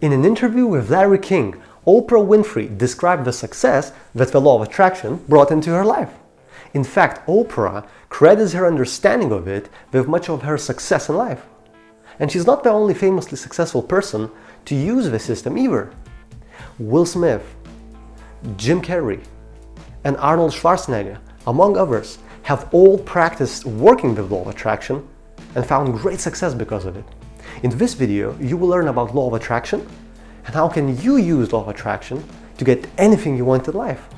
In an interview with Larry King, Oprah Winfrey described the success that the law of attraction brought into her life. In fact, Oprah credits her understanding of it with much of her success in life. And she's not the only famously successful person to use the system either. Will Smith, Jim Carrey, and Arnold Schwarzenegger, among others, have all practiced working with law of attraction and found great success because of it. In this video, you will learn about law of attraction and how can you use law of attraction to get anything you want in life.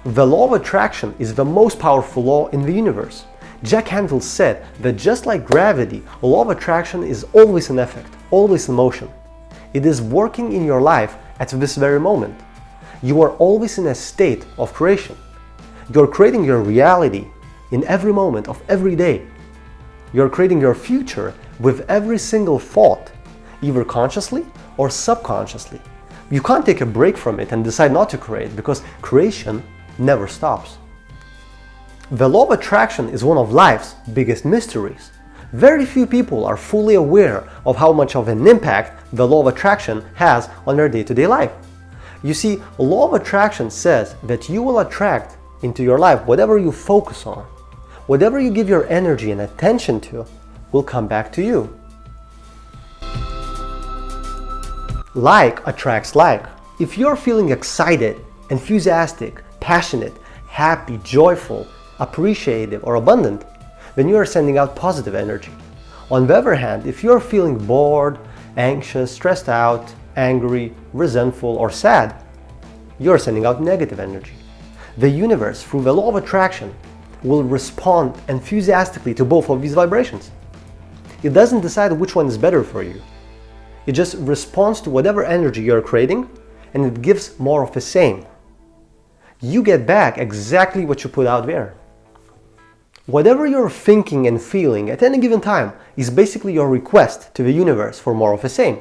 The law of attraction is the most powerful law in the universe. Jack Canfield said that just like gravity, law of attraction is always in effect, always in motion. It is working in your life at this very moment. You are always in a state of creation. You're creating your reality in every moment of every day. You're creating your future with every single thought, either consciously or subconsciously. You can't take a break from it and decide not to create because creation never stops. The law of attraction is one of life's biggest mysteries. Very few people are fully aware of how much of an impact the law of attraction has on their day-to-day life. You see, law of attraction says that you will attract into your life whatever you focus on. Whatever you give your energy and attention to will come back to you. Like attracts like. If you're feeling excited, enthusiastic, passionate, happy, joyful, appreciative, or abundant, then you are sending out positive energy. On the other hand, if you're feeling bored, anxious, stressed out, angry, resentful, or sad, you're sending out negative energy. The universe, through the law of attraction, will respond enthusiastically to both of these vibrations. It doesn't decide which one is better for you. It just responds to whatever energy you're creating, and it gives more of the same. You get back exactly what you put out there. Whatever you're thinking and feeling at any given time is basically your request to the universe for more of the same.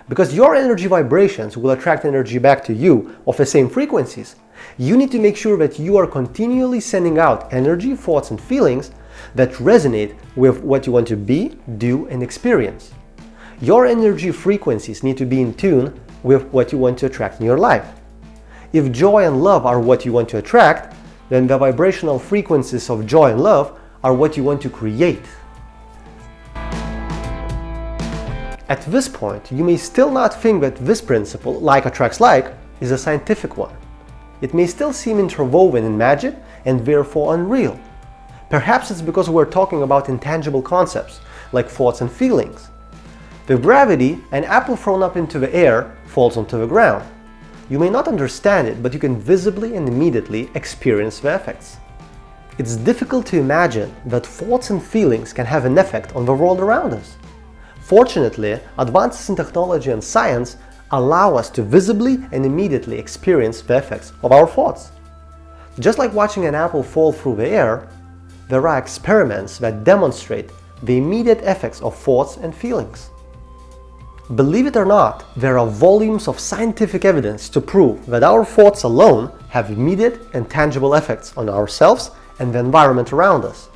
Because your energy vibrations will attract energy back to you of the same frequencies, you need to make sure that you are continually sending out energy, thoughts, and feelings that resonate with what you want to be, do, and experience. Your energy frequencies need to be in tune with what you want to attract in your life. If joy and love are what you want to attract, then the vibrational frequencies of joy and love are what you want to create. At this point, you may still not think that this principle, like attracts like, is a scientific one. It may still seem interwoven in magic and therefore unreal. Perhaps it's because we're talking about intangible concepts, like thoughts and feelings. With gravity, an apple thrown up into the air falls onto the ground. You may not understand it, but you can visibly and immediately experience the effects. It's difficult to imagine that thoughts and feelings can have an effect on the world around us. Fortunately, advances in technology and science allow us to visibly and immediately experience the effects of our thoughts. Just like watching an apple fall through the air, there are experiments that demonstrate the immediate effects of thoughts and feelings. Believe it or not, there are volumes of scientific evidence to prove that our thoughts alone have immediate and tangible effects on ourselves and the environment around us.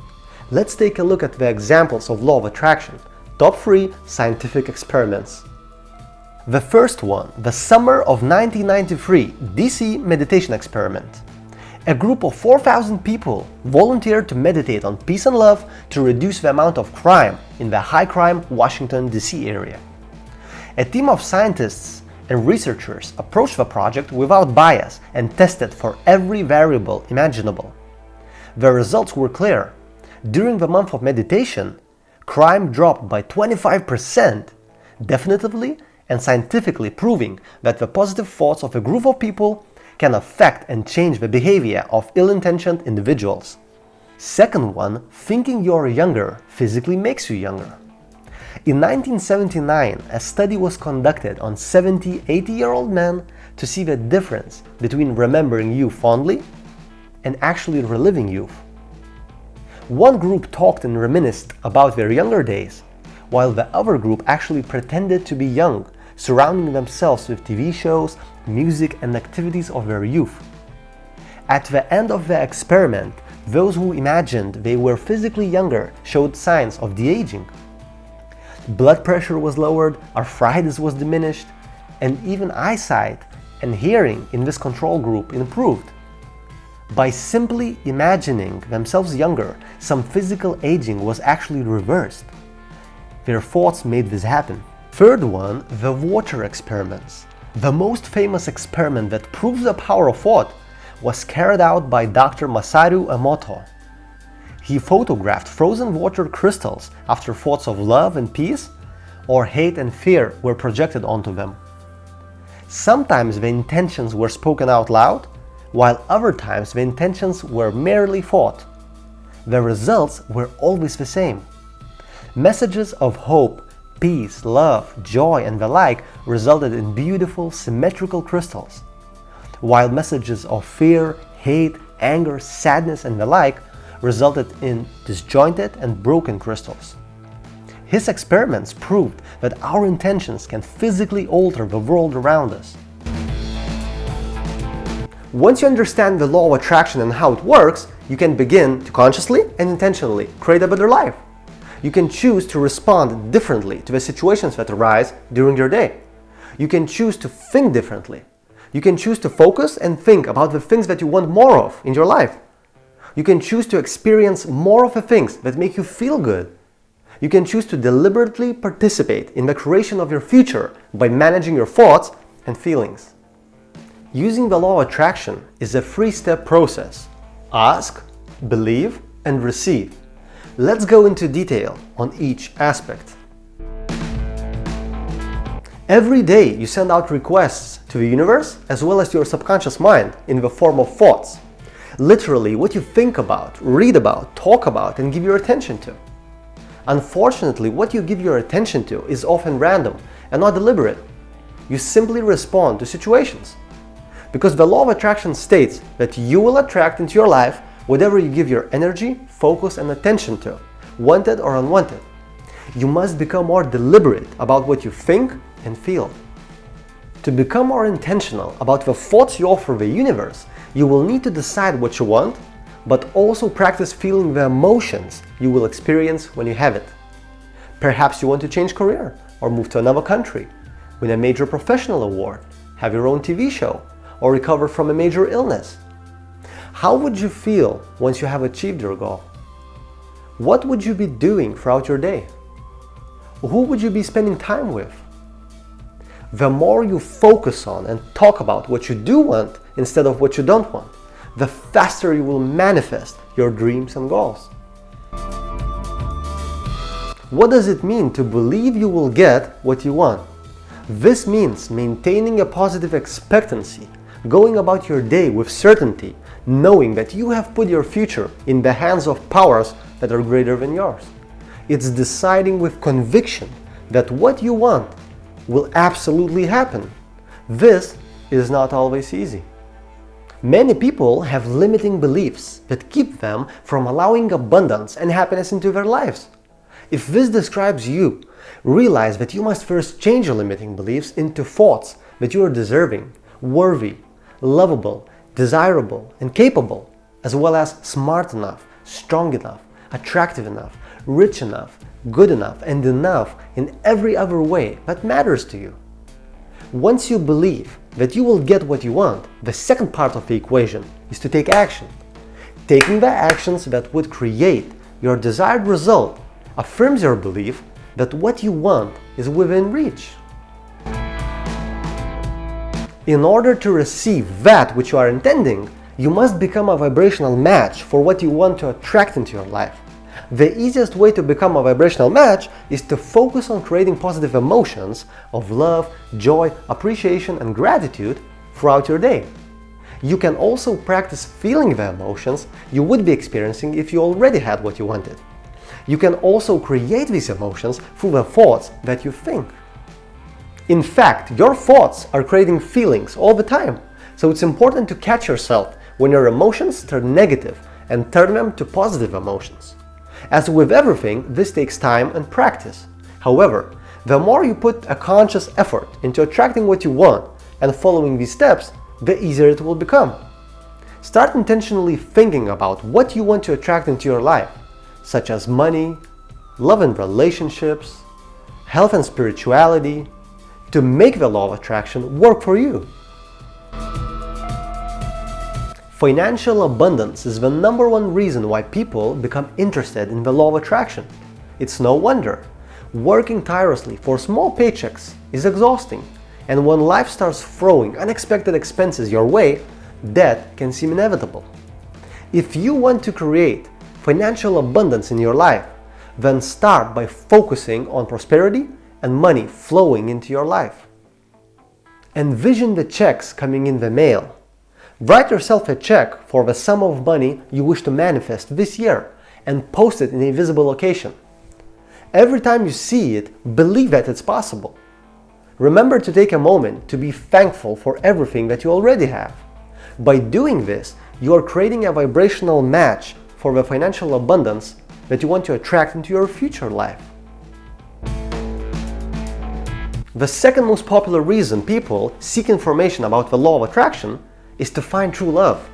Let's take a look at the examples of law of attraction. Top 3 scientific experiments. The first one, the summer of 1993 DC meditation experiment. A group of 4,000 people volunteered to meditate on peace and love to reduce the amount of crime in the high-crime Washington, D.C. area. A team of scientists and researchers approached the project without bias and tested for every variable imaginable. The results were clear. During the month of meditation, crime dropped by 25%, definitively and scientifically proving that the positive thoughts of a group of people can affect and change the behavior of ill-intentioned individuals. Second one, thinking you're younger physically makes you younger. In 1979, a study was conducted on 70, 80-year-old men to see the difference between remembering youth fondly and actually reliving youth. One group talked and reminisced about their younger days, while the other group actually pretended to be young, surrounding themselves with TV shows, music, and activities of their youth. At the end of the experiment, those who imagined they were physically younger showed signs of de-aging. Blood pressure was lowered, arthritis was diminished, and even eyesight and hearing in this control group improved. By simply imagining themselves younger, some physical aging was actually reversed. Their thoughts made this happen. Third one, the water experiments. The most famous experiment that proves the power of thought was carried out by Dr. Masaru Emoto. He photographed frozen water crystals after thoughts of love and peace or hate and fear were projected onto them. Sometimes the intentions were spoken out loud, while other times the intentions were merely thought. The results were always the same. Messages of hope, peace, love, joy, and the like resulted in beautiful, symmetrical crystals, while messages of fear, hate, anger, sadness, and the like resulted in disjointed and broken crystals. His experiments proved that our intentions can physically alter the world around us. Once you understand the law of attraction and how it works, you can begin to consciously and intentionally create a better life. You can choose to respond differently to the situations that arise during your day. You can choose to think differently. You can choose to focus and think about the things that you want more of in your life. You can choose to experience more of the things that make you feel good. You can choose to deliberately participate in the creation of your future by managing your thoughts and feelings. Using the law of attraction is a three-step process. Ask, believe, and receive. Let's go into detail on each aspect. Every day you send out requests to the universe as well as to your subconscious mind in the form of thoughts. Literally what you think about, read about, talk about, and give your attention to. Unfortunately, what you give your attention to is often random and not deliberate. You simply respond to situations. Because the law of attraction states that you will attract into your life whatever you give your energy, focus, and attention to, wanted or unwanted. You must become more deliberate about what you think and feel. To become more intentional about the thoughts you offer the universe, you will need to decide what you want, but also practice feeling the emotions you will experience when you have it. Perhaps you want to change career or move to another country, win a major professional award, have your own TV show, or recover from a major illness. How would you feel once you have achieved your goal? What would you be doing throughout your day? Who would you be spending time with? The more you focus on and talk about what you do want instead of what you don't want, the faster you will manifest your dreams and goals. What does it mean to believe you will get what you want? This means maintaining a positive expectancy, going about your day with certainty, knowing that you have put your future in the hands of powers that are greater than yours. It's deciding with conviction that what you want will absolutely happen. This is not always easy. Many people have limiting beliefs that keep them from allowing abundance and happiness into their lives. If this describes you, realize that you must first change your limiting beliefs into thoughts that you are deserving, worthy, lovable, desirable, and capable, as well as smart enough, strong enough, attractive enough, rich enough, good enough, and enough in every other way that matters to you. Once you believe that you will get what you want, the second part of the equation is to take action. Taking the actions that would create your desired result affirms your belief that what you want is within reach. In order to receive that which you are intending, you must become a vibrational match for what you want to attract into your life. The easiest way to become a vibrational match is to focus on creating positive emotions of love, joy, appreciation, and gratitude throughout your day. You can also practice feeling the emotions you would be experiencing if you already had what you wanted. You can also create these emotions through the thoughts that you think. In fact, your thoughts are creating feelings all the time, so it's important to catch yourself when your emotions turn negative and turn them to positive emotions. As with everything, this takes time and practice. However, the more you put a conscious effort into attracting what you want and following these steps, the easier it will become. Start intentionally thinking about what you want to attract into your life, such as money, love and relationships, health and spirituality, to make the law of attraction work for you. Financial abundance is the #1 reason why people become interested in the law of attraction. It's no wonder. Working tirelessly for small paychecks is exhausting, and when life starts throwing unexpected expenses your way, debt can seem inevitable. If you want to create financial abundance in your life, then start by focusing on prosperity and money flowing into your life. Envision the checks coming in the mail. Write yourself a check for the sum of money you wish to manifest this year and post it in a visible location. Every time you see it, believe that it's possible. Remember to take a moment to be thankful for everything that you already have. By doing this, you are creating a vibrational match for the financial abundance that you want to attract into your future life. The second most popular reason people seek information about the law of attraction is to find true love.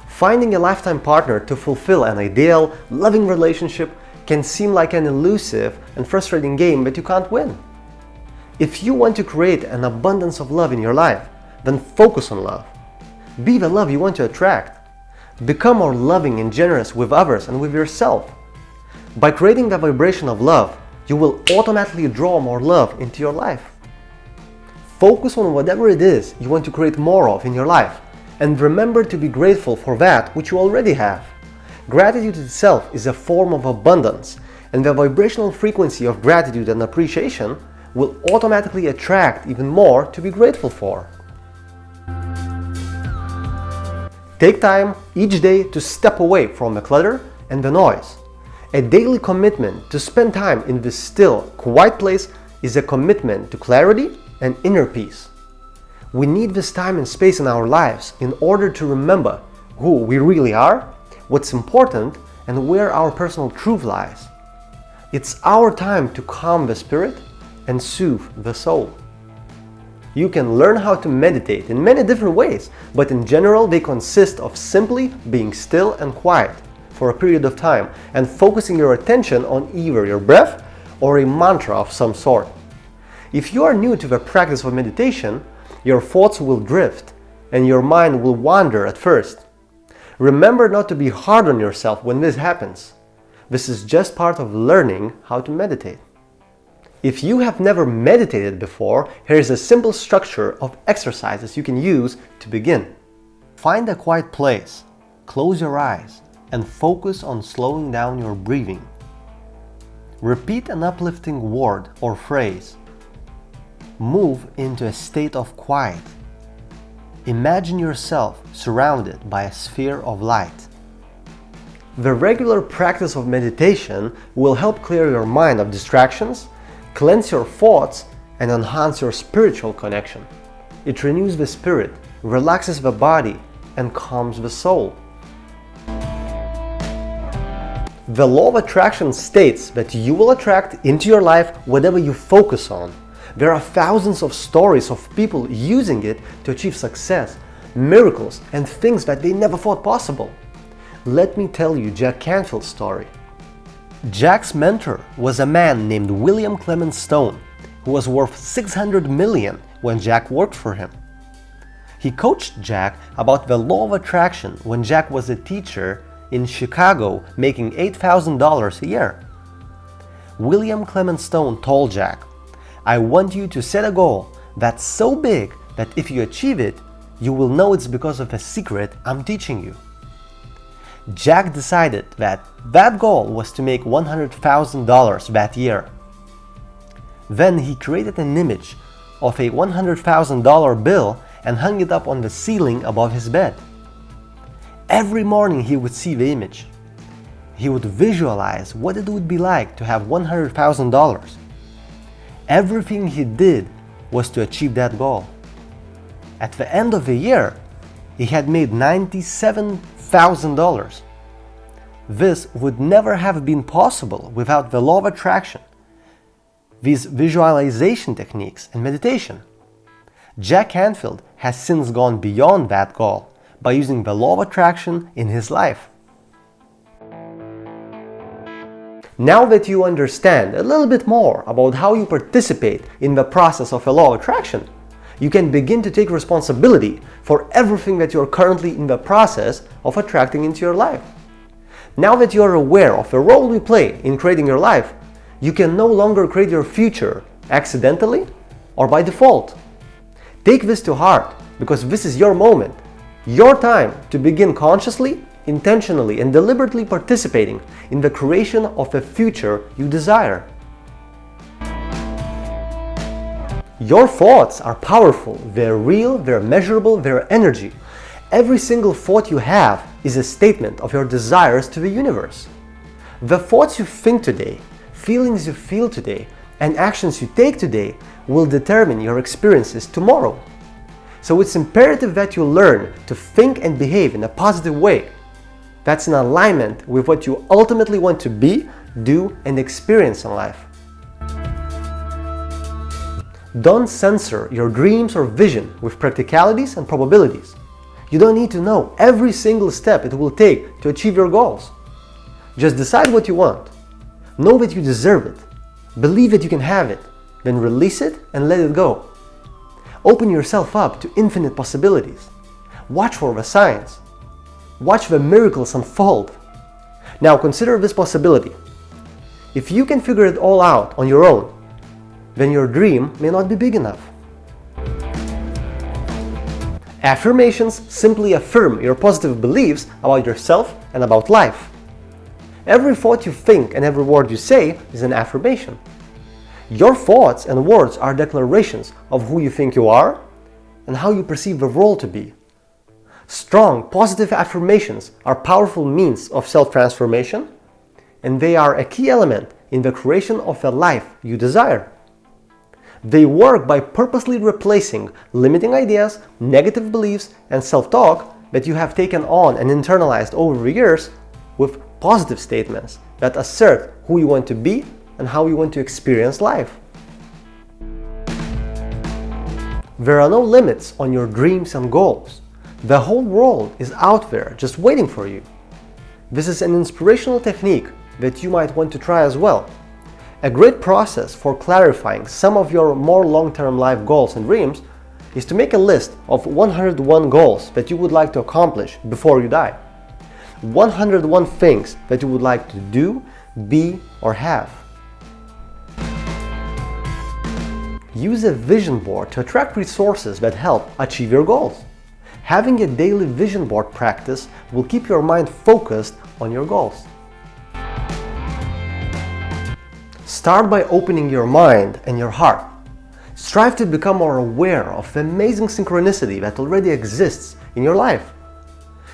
Finding a lifetime partner to fulfill an ideal, loving relationship can seem like an elusive and frustrating game that you can't win. If you want to create an abundance of love in your life, then focus on love. Be the love you want to attract. Become more loving and generous with others and with yourself. By creating the vibration of love, you will automatically draw more love into your life. Focus on whatever it is you want to create more of in your life, and remember to be grateful for that which you already have. Gratitude itself is a form of abundance, and the vibrational frequency of gratitude and appreciation will automatically attract even more to be grateful for. Take time each day to step away from the clutter and the noise. A daily commitment to spend time in this still, quiet place is a commitment to clarity and inner peace. We need this time and space in our lives in order to remember who we really are, what's important, and where our personal truth lies. It's our time to calm the spirit and soothe the soul. You can learn how to meditate in many different ways, but in general they consist of simply being still and quiet for a period of time and focusing your attention on either your breath or a mantra of some sort. If you are new to the practice of meditation, your thoughts will drift and your mind will wander at first. Remember not to be hard on yourself when this happens. This is just part of learning how to meditate. If you have never meditated before, here is a simple structure of exercises you can use to begin. Find a quiet place, close your eyes, and focus on slowing down your breathing. Repeat an uplifting word or phrase. Move into a state of quiet. Imagine yourself surrounded by a sphere of light. The regular practice of meditation will help clear your mind of distractions, cleanse your thoughts, and enhance your spiritual connection. It renews the spirit, relaxes the body, and calms the soul. The law of attraction states that you will attract into your life whatever you focus on. There are thousands of stories of people using it to achieve success, miracles, and things that they never thought possible. Let me tell you Jack Canfield's story. Jack's mentor was a man named William Clement Stone, who was worth $600 million when Jack worked for him. He coached Jack about the law of attraction when Jack was a teacher in Chicago making $8,000 a year. William Clement Stone told Jack, "I want you to set a goal that's so big that if you achieve it, you will know it's because of a secret I'm teaching you." Jack decided that goal was to make $100,000 that year. Then he created an image of a $100,000 bill and hung it up on the ceiling above his bed. Every morning he would see the image. He would visualize what it would be like to have $100,000. Everything he did was to achieve that goal. At the end of the year, he had made $97,000. This would never have been possible without the law of attraction, these visualization techniques, and meditation. Jack Canfield has since gone beyond that goal by using the law of attraction in his life. Now that you understand a little bit more about how you participate in the process of a law of attraction, you can begin to take responsibility for everything that you're currently in the process of attracting into your life. Now that you're aware of the role you play in creating your life, you can no longer create your future accidentally or by default. Take this to heart, because this is your moment, your time to begin consciously, intentionally, and deliberately participating in the creation of the future you desire. Your thoughts are powerful, they're real, they're measurable, they're energy. Every single thought you have is a statement of your desires to the universe. The thoughts you think today, feelings you feel today, and actions you take today will determine your experiences tomorrow. So it's imperative that you learn to think and behave in a positive way that's in alignment with what you ultimately want to be, do, and experience in life. Don't censor your dreams or vision with practicalities and probabilities. You don't need to know every single step it will take to achieve your goals. Just decide what you want. Know that you deserve it. Believe that you can have it. Then release it and let it go. Open yourself up to infinite possibilities. Watch for the signs. Watch the miracles unfold. Now consider this possibility. If you can figure it all out on your own, then your dream may not be big enough. Affirmations simply affirm your positive beliefs about yourself and about life. Every thought you think and every word you say is an affirmation. Your thoughts and words are declarations of who you think you are and how you perceive the role to be. Strong, positive affirmations are powerful means of self-transformation, and they are a key element in the creation of the life you desire. They work by purposely replacing limiting ideas, negative beliefs, and self-talk that you have taken on and internalized over the years with positive statements that assert who you want to be and how you want to experience life. There are no limits on your dreams and goals. The whole world is out there just waiting for you. This is an inspirational technique that you might want to try as well. A great process for clarifying some of your more long-term life goals and dreams is to make a list of 101 goals that you would like to accomplish before you die. 101 things that you would like to do, be, or have. Use a vision board to attract resources that help achieve your goals. Having a daily vision board practice will keep your mind focused on your goals. Start by opening your mind and your heart. Strive to become more aware of the amazing synchronicity that already exists in your life.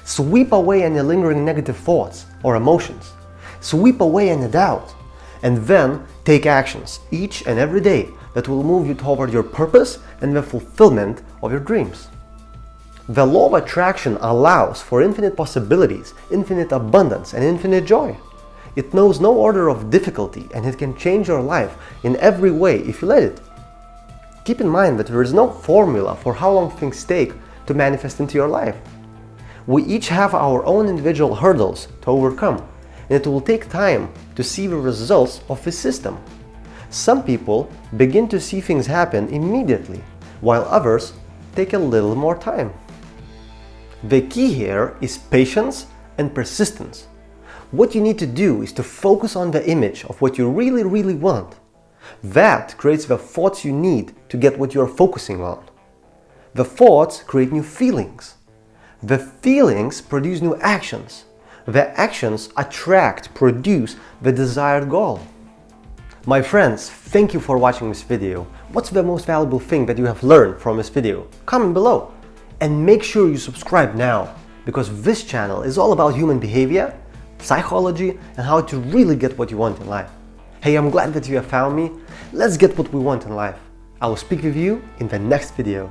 Sweep away any lingering negative thoughts or emotions. Sweep away any doubt. And then take actions each and every day that will move you toward your purpose and the fulfillment of your dreams. The law of attraction allows for infinite possibilities, infinite abundance, and infinite joy. It knows no order of difficulty, and it can change your life in every way if you let it. Keep in mind that there is no formula for how long things take to manifest into your life. We each have our own individual hurdles to overcome, and it will take time to see the results of this system. Some people begin to see things happen immediately, while others take a little more time. The key here is patience and persistence. What you need to do is to focus on the image of what you really want. That creates the thoughts you need to get what you're focusing on. The thoughts create new feelings. The feelings produce new actions. The actions attract, produce the desired goal. My friends, thank you for watching this video. What's the most valuable thing that you have learned from this video? Comment below. And make sure you subscribe now, because this channel is all about human behavior, psychology, and how to really get what you want in life. Hey, I'm glad that you have found me. Let's get what we want in life. I will speak with you in the next video.